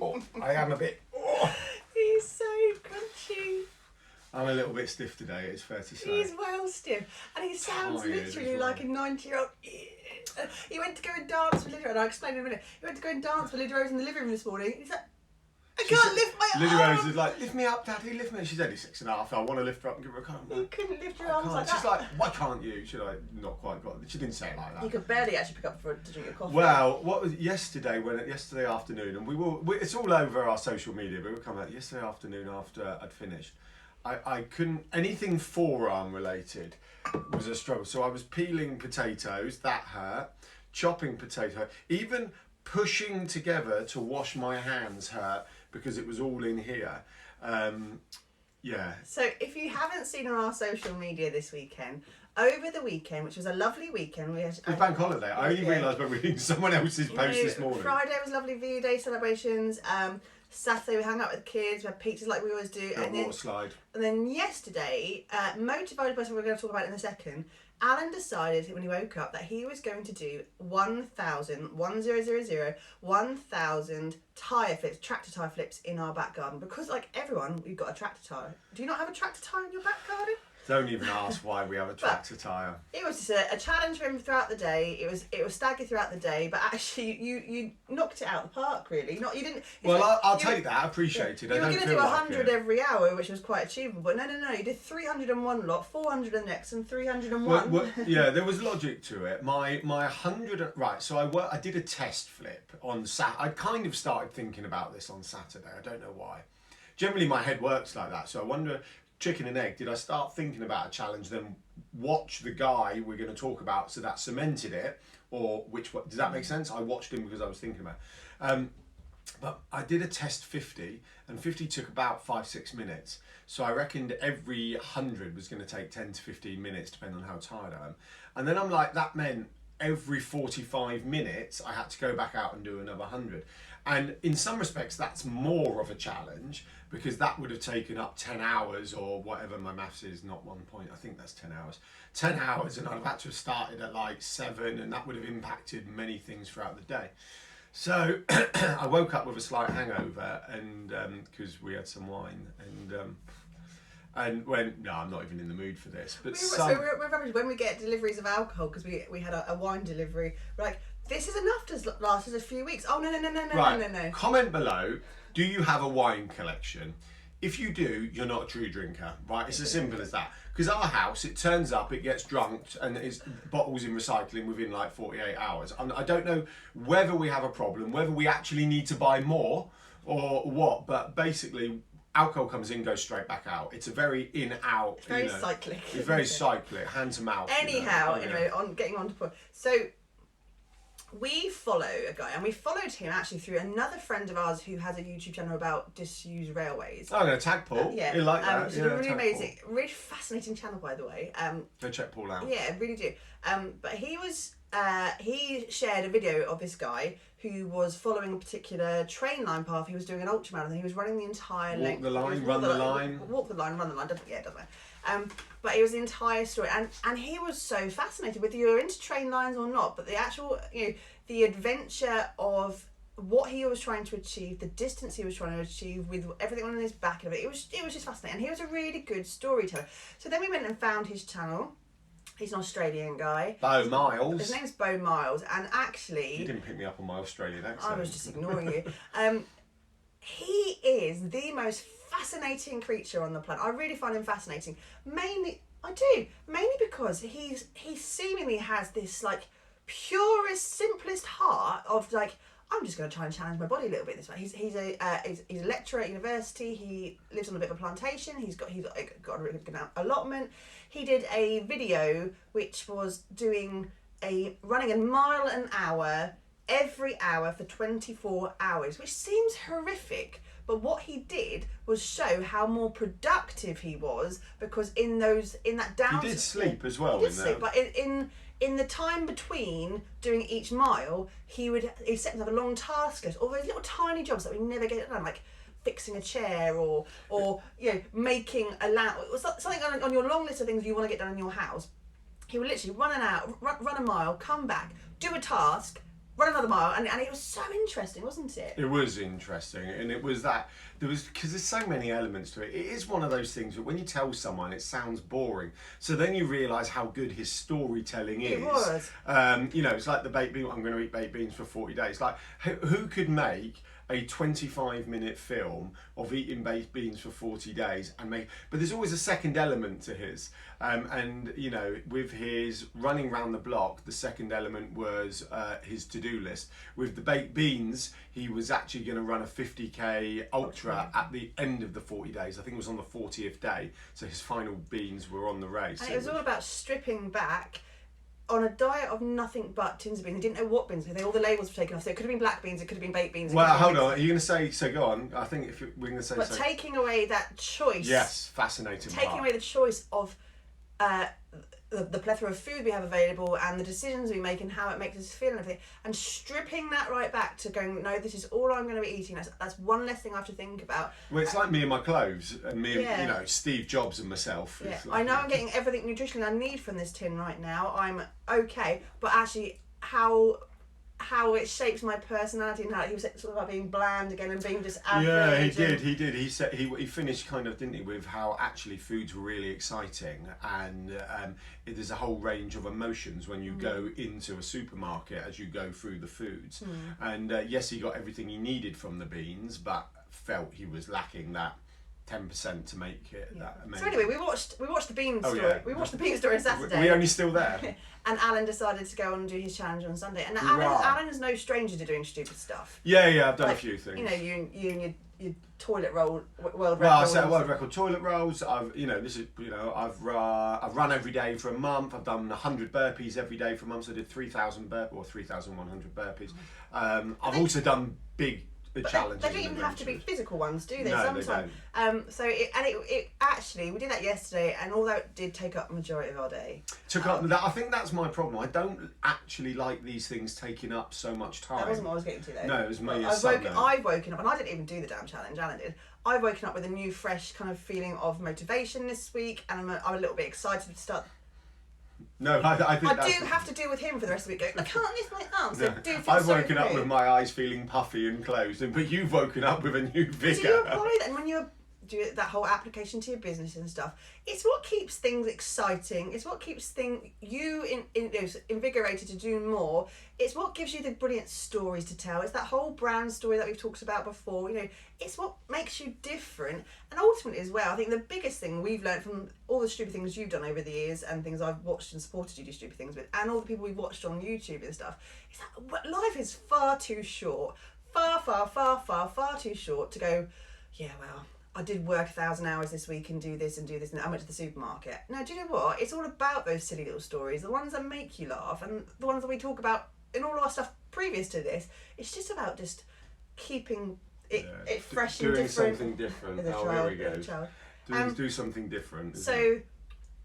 Oh, I am a bit. Oh. He's so crunchy. I'm a little bit stiff today, it's fair to say. He's well stiff. And he sounds Tired literally as well. like a 90-year-old. He went to go and dance with Lydia, and I'll explain in a minute. He went to go and dance with Lydia Rose in the living room this morning. He's like, I can't lift my Lydia arm. Rose is like, lift me up, Daddy, lift me. She's only 6.5. I want to lift her up and give her a cuddle. You couldn't lift your I arms can't. like She's that. like, why can't you? She like not quite got. She didn't say it like that. You could barely actually pick up to drink your coffee. Well, what was yesterday afternoon, and it's all over our social media, but we'll come out yesterday afternoon after I'd finished. I couldn't, anything forearm related was a struggle. So I was peeling potatoes, that hurt, chopping potato, even pushing together to wash my hands hurt because it was all in here. Yeah. So if you haven't seen on our social media this weekend, over the weekend, which was a lovely weekend, we had It was bank holiday. I only realised by reading someone else's post this morning. Friday was lovely VE Day celebrations. Saturday we hung out with the kids, we had pizzas like we always do. And water slide. And then yesterday, motivated by something we're going to talk about in a second, Alan decided when he woke up that he was going to do 1,000 tyre flips, tractor tyre flips in our back garden. Because like everyone, we've got a tractor tyre. Do you not have a tractor tyre in your back garden? Don't even ask why we have a tractor tyre. It was just a challenge for him throughout the day. It was staggered throughout the day, but actually you knocked it out of the park. Really, you didn't. Well, I'll take that. I appreciate it. You were going to do 100 like every hour, which was quite achievable. But no, you did 301 lot, 400 the next, and 301. Well, yeah, there was logic to it. My 100. Right, so I did a test flip on Saturday. I kind of started thinking about this on Saturday. I don't know why. Generally, my head works like that. So I wonder. Chicken and egg, did I start thinking about a challenge, then watch the guy we're going to talk about, so that cemented it, or which one? Does that make sense? I watched him because I was thinking about it. But I did a test 50, and 50 took about 5-6 minutes. So I reckoned every 100 was going to take 10 to 15 minutes, depending on how tired I am. And then I'm like, that meant every 45 minutes I had to go back out and do another 100. And in some respects, that's more of a challenge, because that would have taken up 10 hours or whatever my maths is, not 1 point, I think that's 10 hours. 10 hours, and I'd have had to have started at like 7, and that would have impacted many things throughout the day. So I woke up with a slight hangover, and because we had some wine, and went, no, I'm not even in the mood for this. But we're rubbish when we get deliveries of alcohol, because we had a wine delivery. We're like, this is enough to last us a few weeks. Oh no. No. Comment below. Do you have a wine collection? If you do, you're not a true drinker, right? It's as simple as that. Because our house, it turns up, it gets drunked, and it's bottles in recycling within like 48 hours. And I don't know whether we have a problem, whether we actually need to buy more or what, but basically alcohol comes in, goes straight back out. It's a very in-out. It's very cyclic. It's very cyclic, hand to mouth. Anyhow, anyway, getting on to point. So we follow a guy, and we followed him actually through another friend of ours who has a YouTube channel about disused railways. Oh, I'm going to tag Paul. Yeah. You like that? Which is a really amazing, really fascinating channel, by the way. Go check Paul out. Yeah, really do. But he shared a video of this guy who was following a particular train line path. He was doing an ultramarathon. He was running the entire length. Walk the line, run the line. Walk the line, run the line. Doesn't matter. But it was the entire story, and he was so fascinated, whether you're into train lines or not. But the actual, the adventure of what he was trying to achieve, the distance he was trying to achieve, with everything on his back of it, it was just fascinating. And he was a really good storyteller. So then we went and found his channel. He's an Australian guy. Beau Miles. His name's Beau Miles, and actually, you didn't pick me up on my Australian accent. I was just ignoring you. He is the most fascinating creature on the planet. I really find him fascinating. Mainly because he seemingly has this like purest, simplest heart of like, I'm just going to try and challenge my body a little bit this way. He's a lecturer at university. He lives on a bit of a plantation. He's got a really good allotment. He did a video which was running a mile an hour every hour for 24 hours, which seems horrific. But what he did was show how more productive he was, because in that down. He did sleep as well. He did sleep, but in the time between doing each mile, he set himself a long task list, all those little tiny jobs that we never get done, like fixing a chair or making a lamp, something on your long list of things you want to get done in your house. He would literally run a mile, come back, do a task, run another mile, and it was so interesting, wasn't it? It was interesting, and it was that because there's so many elements to it. It is one of those things that when you tell someone, it sounds boring. So then you realise how good his storytelling is. It was. You know, it's like the baked bean. I'm going to eat baked beans for 40 days. Like, who could make a 25-minute film of eating baked beans for 40 days and make? But there's always a second element to his. And you know, with his running around the block, the second element was his to-do list. With the baked beans, he was actually going to run a 50k ultra at the end of the 40 days. I think it was on the 40th day. So his final beans were on the race. And it was all about stripping back on a diet of nothing but tins of beans. They didn't know what beans. All the labels were taken off. So it could have been black beans. It could have been baked beans. Well, hold on. Are you going to say? So go on. I think if we're going to say. But taking away that choice. Yes, fascinating. Taking away the choice of the plethora of food we have available and the decisions we make and how it makes us feel and everything, and stripping that right back to going, no, this is all I'm going to be eating. That's one less thing I have to think about. Well, it's like me and my clothes, and me and, you know, Steve Jobs and myself. Yeah. Like, I know I'm getting everything nutritional I need from this tin right now. I'm okay, but actually how it shapes my personality and how he was sort of like being bland again and being just average. Yeah, he did. He said he finished kind of, didn't he, with how actually foods were really exciting, and there's a whole range of emotions when you go into a supermarket as you go through the foods. And yes, he got everything he needed from the beans, but felt he was lacking that 10% to make it that amazing. So anyway, we watched the bean story. Yeah. We watched the bean story on Saturday. We're only still there. And Alan decided to go on and do his challenge on Sunday. And Alan is no stranger to doing stupid stuff. Yeah, I've done a few things. You know, you and your toilet roll world record. Well, I set world record toilet rolls. I've run every day for a month. I've done 100 burpees every day for a month. So I did 3,000 or 3,100 burpees. I've also done big challenges. They don't even have to be physical ones, do they? No, sometimes. they don't. So it actually, we did that yesterday, and although it did take up the majority of our day, I think that's my problem. I don't actually like these things taking up so much time. That wasn't what I was getting to though. No, it was me. I've woken up, and I didn't even do the damn challenge. Alan did. I've woken up with a new, fresh kind of feeling of motivation this week, and I'm a little bit excited to start. No, I think I do have to deal with him for the rest of the week. Going, I can't lift my arms. So I've woken up with my eyes feeling puffy and closed, but you've woken up with a new vigour. Do you apply that? And when you do that whole application to your business and stuff, it's what keeps things exciting. It's what keeps you invigorated to do more. It's what gives you the brilliant stories to tell. It's that whole brand story that we've talked about before. You know, it's what makes you different. And ultimately as well, I think the biggest thing we've learned from all the stupid things you've done over the years and things I've watched and supported you do stupid things with, and all the people we've watched on YouTube and stuff, is that life is far too short. Far too short to go, yeah, well, I did work 1,000 hours this week and do this, and I went to the supermarket. No, do you know what? It's all about those silly little stories, the ones that make you laugh, and the ones that we talk about in all our stuff previous to this. It's just about just keeping it fresh and different. Doing something different. Here we go. Do something different.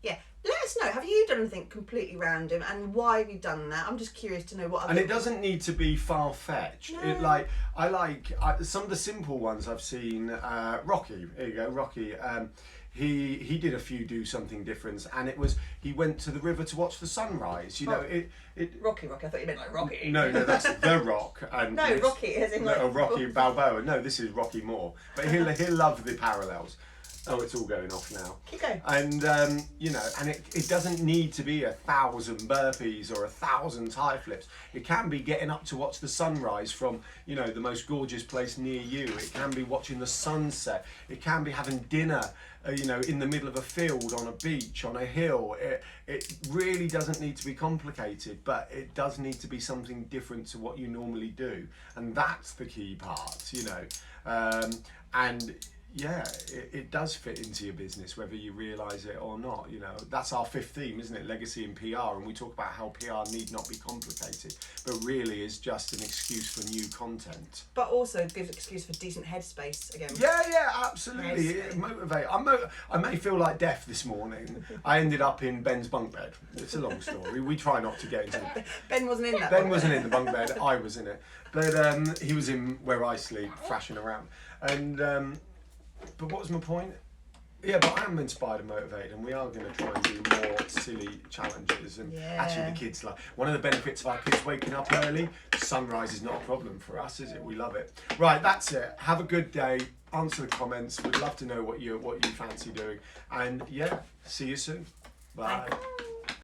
Yeah, let us know. Have you done anything completely random, and why have you done that? I'm just curious to know what. And it doesn't need to be far fetched. No. I like some of the simple ones I've seen. Rocky, here you go, Rocky. He did a few do something different, and it was he went to the river to watch the sunrise. You know, Rocky. I thought you meant like Rocky. No, that's The Rock. And no, Rocky as in like Rocky Balboa. No, this is Rocky Moore. But he'll love the parallels. Oh, it's all going off now. Keep going. And you know, and it doesn't need to be 1,000 burpees or 1,000 tire flips. It can be getting up to watch the sunrise from, you know, the most gorgeous place near you. It can be watching the sunset. It can be having dinner, you know, in the middle of a field, on a beach, on a hill. It really doesn't need to be complicated, but it does need to be something different to what you normally do, and that's the key part, you know. And yeah, it does fit into your business, whether you realise it or not. You know, that's our fifth theme, isn't it? Legacy and PR, and we talk about how PR need not be complicated, but really is just an excuse for new content. But also gives an excuse for decent headspace again. Yeah, absolutely. It motivate. I may feel like death this morning. I ended up in Ben's bunk bed. It's a long story. We try not to get into it. Ben wasn't in that. Ben wasn't in the bunk bed. I was in it, but he was in where I sleep, thrashing around, and. But what was my point? Yeah, but I am inspired and motivated, and we are going to try and do more silly challenges. And actually, the kids like one of the benefits of our kids waking up early. Sunrise is not a problem for us, is it? We love it. Right, that's it. Have a good day. Answer the comments. We'd love to know what you fancy doing. And yeah, see you soon. Bye. Bye.